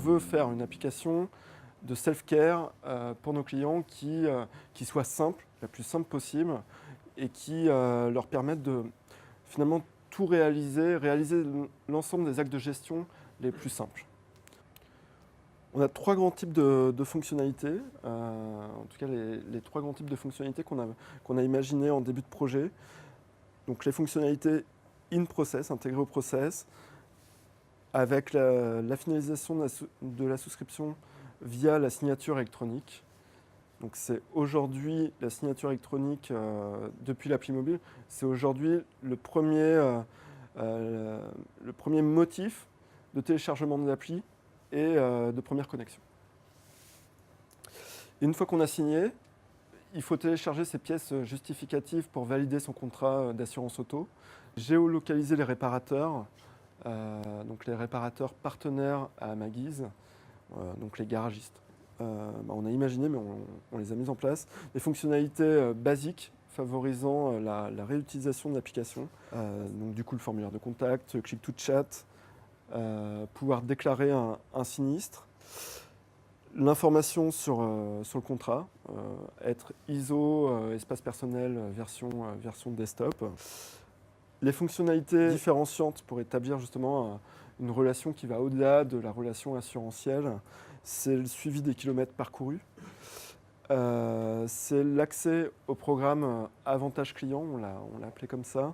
veut faire une application de self-care pour nos clients qui soit simple, la plus simple possible, et qui leur permette de finalement tout réaliser l'ensemble des actes de gestion les plus simples. On a trois grands types de fonctionnalités, en tout cas les trois grands types de fonctionnalités qu'on a imaginées en début de projet. Donc les fonctionnalités in-process, intégrées au process, avec la finalisation de la souscription via la signature électronique. Donc c'est aujourd'hui la signature électronique depuis l'appli mobile, c'est aujourd'hui le premier motif de téléchargement de l'appli et de première connexion. Et une fois qu'on a signé, il faut télécharger ces pièces justificatives pour valider son contrat d'assurance auto, géolocaliser les réparateurs, donc les réparateurs partenaires à ma guise, donc les garagistes. On a imaginé, mais on les a mises en place, des fonctionnalités basiques favorisant la réutilisation de l'application. Donc du coup, le formulaire de contact, click to chat, pouvoir déclarer un sinistre, l'information sur le contrat, être ISO, espace personnel, version desktop. Les fonctionnalités différenciantes pour établir justement une relation qui va au-delà de la relation assurantielle, c'est le suivi des kilomètres parcourus. C'est l'accès au programme Avantage Client, on l'a appelé comme ça,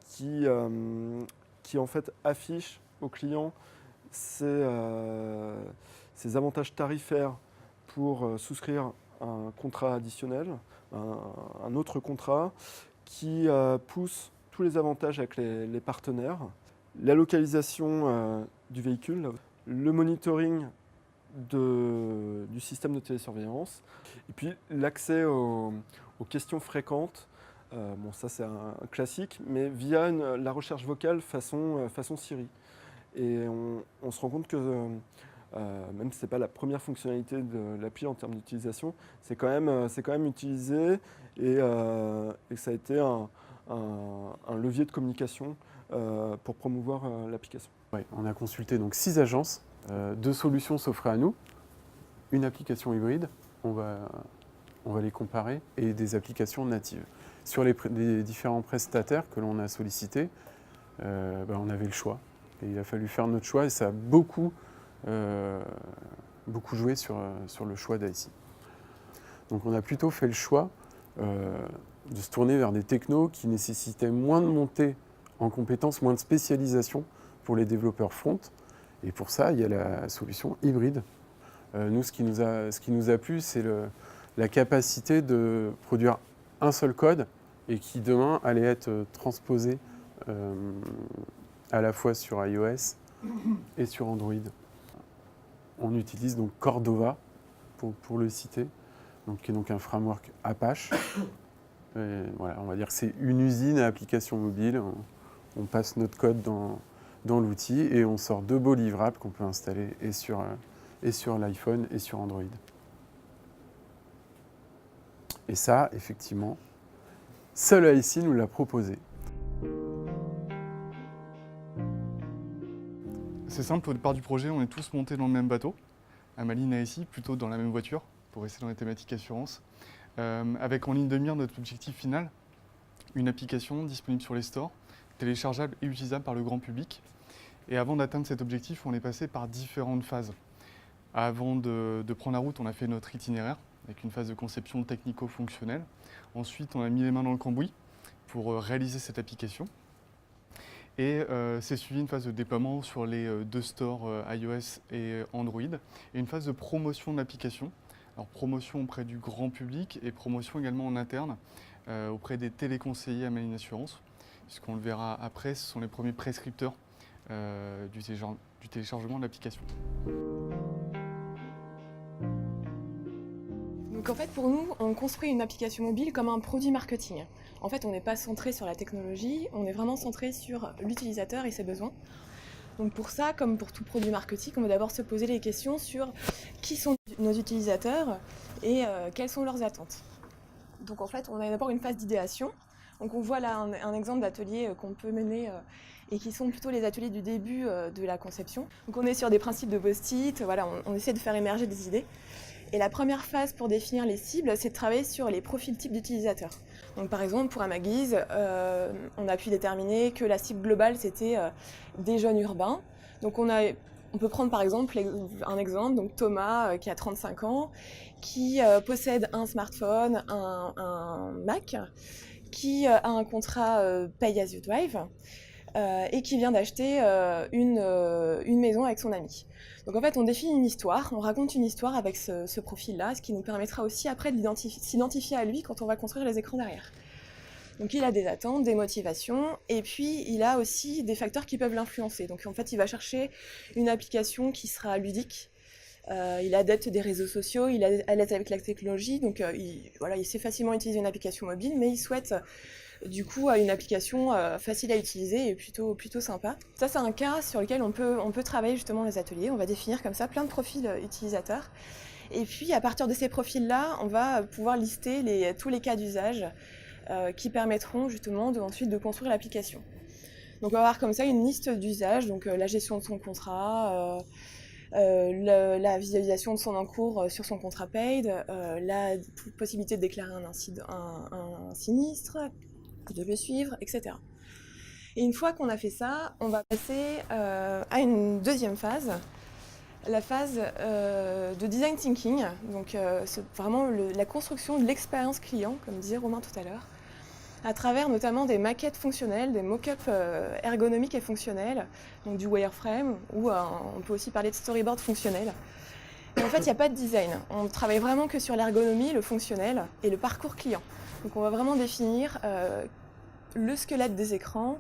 qui en fait affiche aux clients ses avantages tarifaires pour souscrire un contrat additionnel, un autre contrat, qui pousse tous les avantages avec les partenaires, la localisation du véhicule, le monitoring du système de télésurveillance, et puis l'accès aux questions fréquentes. Bon, ça c'est un classique, mais via la recherche vocale façon Siri. Et on se rend compte que même si ce n'est pas la première fonctionnalité de l'appli en termes d'utilisation, c'est quand même utilisé et que ça a été un levier de communication pour promouvoir l'application. Ouais, on a consulté donc 6 agences, 2 solutions s'offraient à nous, une application hybride, on va les comparer, et des applications natives. Sur les différents prestataires que l'on a sollicités, on avait le choix. Et il a fallu faire notre choix et ça a beaucoup joué sur le choix d'ICI. Donc on a plutôt fait le choix de se tourner vers des technos qui nécessitaient moins de montée en compétences, moins de spécialisation pour les développeurs front. Et pour ça, il y a la solution hybride. Nous, ce qui nous a plu, c'est la capacité de produire un seul code et qui demain allait être transposé à la fois sur iOS et sur Android. On utilise donc Cordova pour le citer, qui est donc un framework Apache. Et voilà, on va dire que c'est une usine à applications mobiles. On passe notre code dans l'outil et on sort 2 beaux livrables qu'on peut installer et sur l'iPhone et sur Android. Et ça, effectivement, seul ICI nous l'a proposé. C'est simple, au départ du projet, on est tous montés dans le même bateau, Amaline et ICI, plutôt dans la même voiture, pour rester dans les thématiques assurance, avec en ligne de mire notre objectif final, une application disponible sur les stores, téléchargeable et utilisable par le grand public. Et avant d'atteindre cet objectif, on est passé par différentes phases. Avant de prendre la route, on a fait notre itinéraire, avec une phase de conception technico-fonctionnelle. Ensuite, on a mis les mains dans le cambouis pour réaliser cette application. Et c'est suivi une phase de déploiement sur les 2 stores iOS et Android, et une phase de promotion de l'application. Alors promotion auprès du grand public et promotion également en interne auprès des téléconseillers Amaline Assurance. Puisqu'on le verra après, ce sont les premiers prescripteurs du téléchargement de l'application. Donc en fait, pour nous, on construit une application mobile comme un produit marketing. En fait, on n'est pas centré sur la technologie, on est vraiment centré sur l'utilisateur et ses besoins. Donc pour ça, comme pour tout produit marketing, on va d'abord se poser les questions sur qui sont nos utilisateurs et quelles sont leurs attentes. Donc en fait, on a d'abord une phase d'idéation. Donc on voit là un exemple d'atelier qu'on peut mener et qui sont plutôt les ateliers du début de la conception. Donc on est sur des principes de post-it, voilà, on essaie de faire émerger des idées. Et la première phase pour définir les cibles, c'est de travailler sur les profils types d'utilisateurs. Donc par exemple, pour Amaguise, on a pu déterminer que la cible globale, c'était des jeunes urbains. Donc on peut prendre par exemple un exemple, donc Thomas qui a 35 ans, qui possède un smartphone, un Mac, qui a un contrat Pay As You Drive et qui vient d'acheter une maison avec son ami. Donc en fait, on définit une histoire, on raconte une histoire avec ce profil-là, ce qui nous permettra aussi après de s'identifier à lui quand on va construire les écrans derrière. Donc il a des attentes, des motivations, et puis il a aussi des facteurs qui peuvent l'influencer. Donc en fait, il va chercher une application qui sera ludique. Il est adepte des réseaux sociaux, il est à l'aise avec la technologie, donc il sait facilement utiliser une application mobile, mais il souhaite du coup une application facile à utiliser et plutôt sympa. Ça, c'est un cas sur lequel on peut travailler justement les ateliers. On va définir comme ça plein de profils utilisateurs. Et puis à partir de ces profils-là, on va pouvoir lister tous les cas d'usage qui permettront justement ensuite de construire l'application. Donc on va avoir comme ça une liste d'usages, donc la gestion de son contrat, la visualisation de son encours sur son contrat paid, la possibilité de déclarer un sinistre, de le suivre, etc. Et une fois qu'on a fait ça, on va passer à une deuxième phase, la phase de design thinking. Donc c'est vraiment la construction de l'expérience client, comme disait Romain tout à l'heure, à travers notamment des maquettes fonctionnelles, des mock-ups ergonomiques et fonctionnels, donc du wireframe, ou on peut aussi parler de storyboard fonctionnel. Et en fait, il n'y a pas de design. On travaille vraiment que sur l'ergonomie, le fonctionnel et le parcours client. Donc on va vraiment définir le squelette des écrans,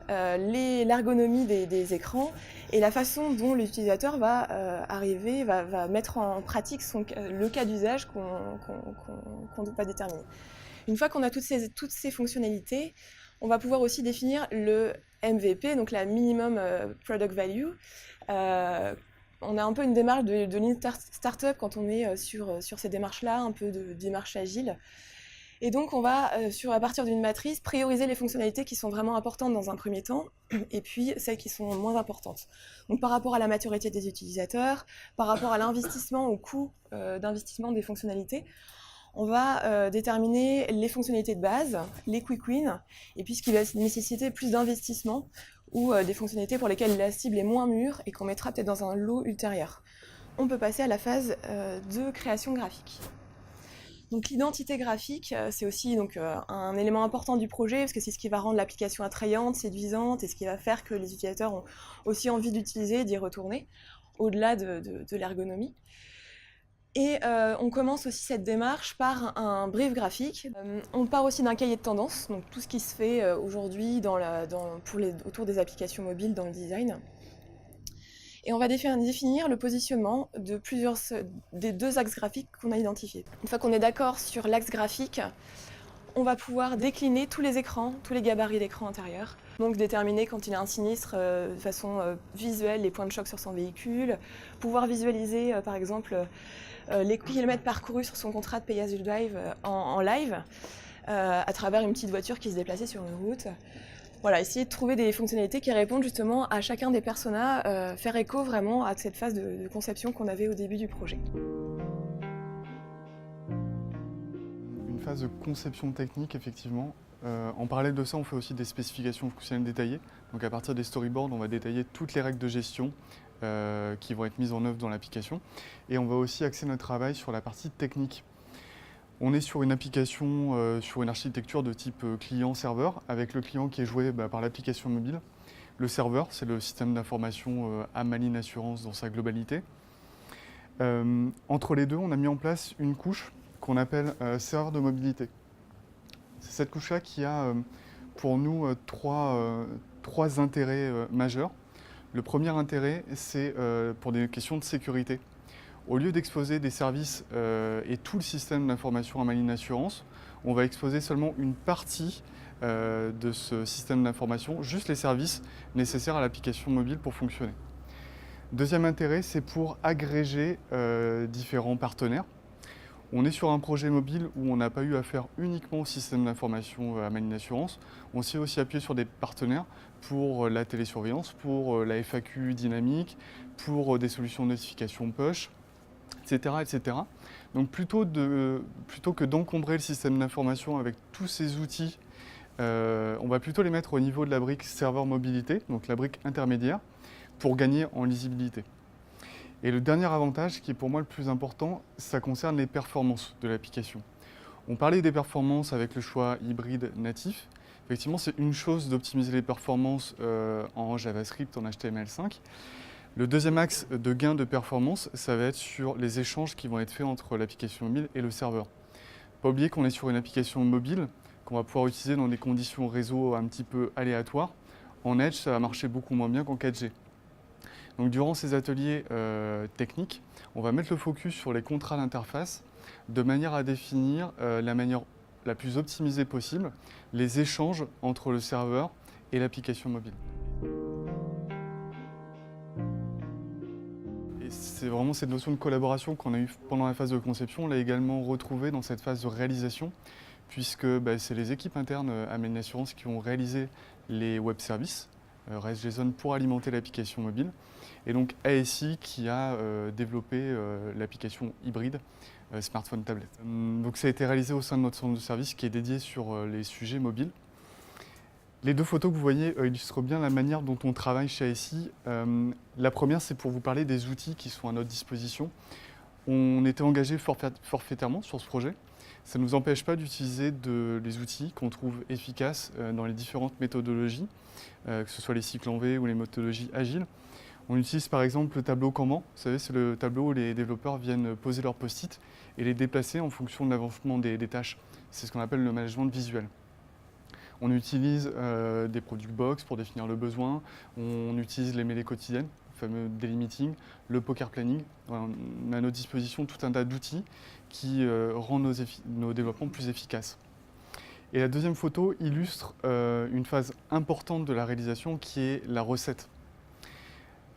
l'ergonomie des écrans et la façon dont l'utilisateur va va mettre en pratique le cas d'usage qu'on va déterminer. Une fois qu'on a toutes ces fonctionnalités, on va pouvoir aussi définir le MVP, donc la Minimum Product Value. On a un peu une démarche de lean startup quand on est sur ces démarches-là, un peu de démarche agile. Et donc on va, à partir d'une matrice, prioriser les fonctionnalités qui sont vraiment importantes dans un premier temps, et puis celles qui sont moins importantes. Donc par rapport à la maturité des utilisateurs, par rapport à l'investissement, au coût d'investissement des fonctionnalités, on va déterminer les fonctionnalités de base, les quick wins, et puis ce qui va nécessiter plus d'investissement, ou des fonctionnalités pour lesquelles la cible est moins mûre et qu'on mettra peut-être dans un lot ultérieur. On peut passer à la phase de création graphique. Donc l'identité graphique, c'est aussi un élément important du projet, parce que c'est ce qui va rendre l'application attrayante, séduisante, et ce qui va faire que les utilisateurs ont aussi envie d'utiliser et d'y retourner, au-delà de l'ergonomie. Et on commence aussi cette démarche par un brief graphique. On part aussi d'un cahier de tendance, donc tout ce qui se fait aujourd'hui autour des applications mobiles dans le design. Et on va définir le positionnement des deux axes graphiques qu'on a identifiés. Une fois qu'on est d'accord sur l'axe graphique, on va pouvoir décliner tous les écrans, tous les gabarits d'écran intérieur. Donc déterminer quand il y a un sinistre de façon visuelle les points de choc sur son véhicule, pouvoir visualiser par exemple les kilomètres parcourus sur son contrat de Pay As You Drive en live, à travers une petite voiture qui se déplaçait sur une route. Voilà, essayer de trouver des fonctionnalités qui répondent justement à chacun des personas, faire écho vraiment à cette phase de conception qu'on avait au début du projet. Une phase de conception technique, effectivement. En parallèle de ça, on fait aussi des spécifications fonctionnelles détaillées. Donc à partir des storyboards, on va détailler toutes les règles de gestion qui vont être mises en œuvre dans l'application. Et on va aussi axer notre travail sur la partie technique. On est sur une application, sur une architecture de type client-serveur, avec le client qui est joué par l'application mobile. Le serveur, c'est le système d'information Amaline Assurance dans sa globalité. Entre les deux, on a mis en place une couche qu'on appelle serveur de mobilité. C'est cette couche-là qui a pour nous trois intérêts majeurs. Le premier intérêt, c'est pour des questions de sécurité. Au lieu d'exposer des services et tout le système d'information Amaline Assurance, on va exposer seulement une partie de ce système d'information, juste les services nécessaires à l'application mobile pour fonctionner. Deuxième intérêt, c'est pour agréger différents partenaires. On est sur un projet mobile où on n'a pas eu affaire uniquement au système d'information Amaline Assurance. On s'est aussi appuyé sur des partenaires pour la télésurveillance, pour la FAQ dynamique, pour des solutions de notification push, etc., etc. Donc plutôt que d'encombrer le système d'information avec tous ces outils, on va plutôt les mettre au niveau de la brique serveur mobilité, donc la brique intermédiaire, pour gagner en lisibilité. Et le dernier avantage, qui est pour moi le plus important, ça concerne les performances de l'application. On parlait des performances avec le choix hybride natif. Effectivement, c'est une chose d'optimiser les performances en JavaScript, en HTML5. Le deuxième axe de gain de performance, ça va être sur les échanges qui vont être faits entre l'application mobile et le serveur. Pas oublier qu'on est sur une application mobile qu'on va pouvoir utiliser dans des conditions réseau un petit peu aléatoires. En Edge, ça va marcher beaucoup moins bien qu'en 4G. Donc durant ces ateliers techniques, on va mettre le focus sur les contrats d'interface de manière à définir la manière la plus optimisée possible les échanges entre le serveur et l'application mobile. Et c'est vraiment cette notion de collaboration qu'on a eue pendant la phase de conception, on l'a également retrouvée dans cette phase de réalisation, puisque c'est les équipes internes Amaline Assurance qui ont réalisé les web services REST-JSON pour alimenter l'application mobile. Et donc ASI qui a développé l'application hybride smartphone-tablette. Donc ça a été réalisé au sein de notre centre de service qui est dédié sur les sujets mobiles. Les deux photos que vous voyez illustrent bien la manière dont on travaille chez ASI. La première, c'est pour vous parler des outils qui sont à notre disposition. On était engagé forfaitairement sur ce projet. Ça ne nous empêche pas d'utiliser les outils qu'on trouve efficaces dans les différentes méthodologies, que ce soit les cycles en V ou les méthodologies agiles. On utilise par exemple le tableau Kanban. Vous savez, c'est le tableau où les développeurs viennent poser leurs post-it et les déplacer en fonction de l'avancement des tâches. C'est ce qu'on appelle le management visuel. On utilise des product box pour définir le besoin. On utilise les mêlées quotidiennes, le fameux daily meeting, le poker planning. On a à notre disposition tout un tas d'outils qui rendent nos développements plus efficaces. Et la deuxième photo illustre une phase importante de la réalisation qui est la recette.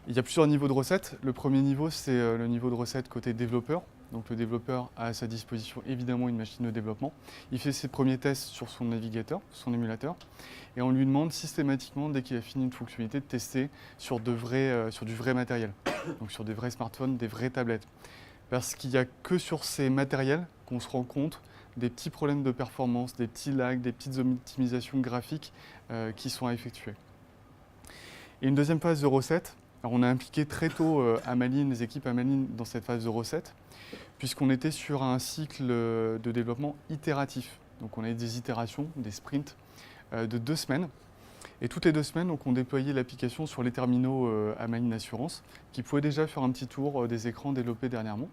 Il y a plusieurs niveaux de recettes. Le premier niveau, c'est le niveau de recette côté développeur. Donc le développeur a à sa disposition évidemment une machine de développement. Il fait ses premiers tests sur son navigateur, son émulateur, et on lui demande systématiquement, dès qu'il a fini une fonctionnalité, de tester sur du vrai matériel, donc sur des vrais smartphones, des vraies tablettes. Parce qu'il n'y a que sur ces matériels qu'on se rend compte des petits problèmes de performance, des petits lags, des petites optimisations graphiques qui sont à effectuer. Et une deuxième phase de recette. Alors on a impliqué très tôt Amaline, les équipes Amaline dans cette phase de recette, puisqu'on était sur un cycle de développement itératif. Donc on avait des itérations, des sprints de 2 semaines. Et toutes les 2 semaines, donc, on déployait l'application sur les terminaux Amaline Assurance, qui pouvaient déjà faire un petit tour des écrans développés dernièrement.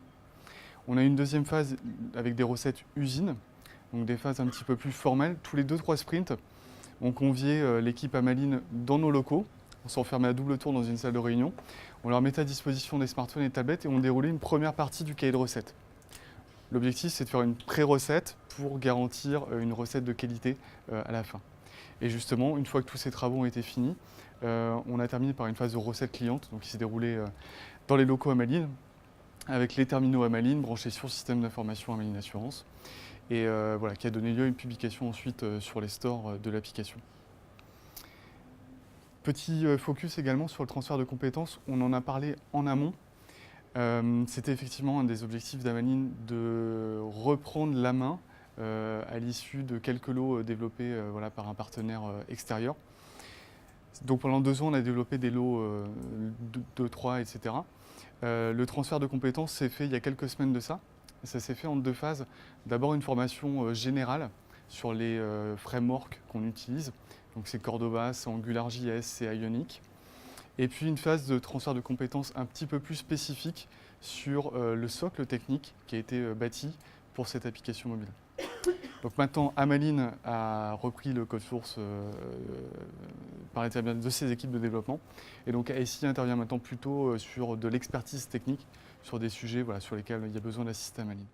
On a une deuxième phase avec des recettes usines, donc des phases un petit peu plus formelles. Tous les 2-3 sprints, on conviait l'équipe Amaline dans nos locaux. On s'enfermait à double tour dans une salle de réunion. On leur mettait à disposition des smartphones et des tablettes et on déroulait une première partie du cahier de recettes. L'objectif, c'est de faire une pré-recette pour garantir une recette de qualité à la fin. Et justement, une fois que tous ces travaux ont été finis, on a terminé par une phase de recette cliente, donc qui s'est déroulée dans les locaux Amaline, avec les terminaux Amaline branchés sur le système d'information Amaline Assurance, et voilà, qui a donné lieu à une publication ensuite sur les stores de l'application. Petit focus également sur le transfert de compétences, on en a parlé en amont. C'était effectivement un des objectifs d'Amaline de reprendre la main à l'issue de quelques lots développés par un partenaire extérieur. Donc pendant 2 ans, on a développé des lots 2, 3, etc. Le transfert de compétences s'est fait il y a quelques semaines de ça. Ça s'est fait en 2 phases. D'abord une formation générale sur les frameworks qu'on utilise. Donc c'est Cordova, c'est AngularJS, c'est Ionic. Et puis une phase de transfert de compétences un petit peu plus spécifique sur le socle technique qui a été bâti pour cette application mobile. Donc maintenant, Amaline a repris le code source par l'intermédiaire de ses équipes de développement. Et donc ASI intervient maintenant plutôt sur de l'expertise technique, sur des sujets sur lesquels il y a besoin d'assister Amaline.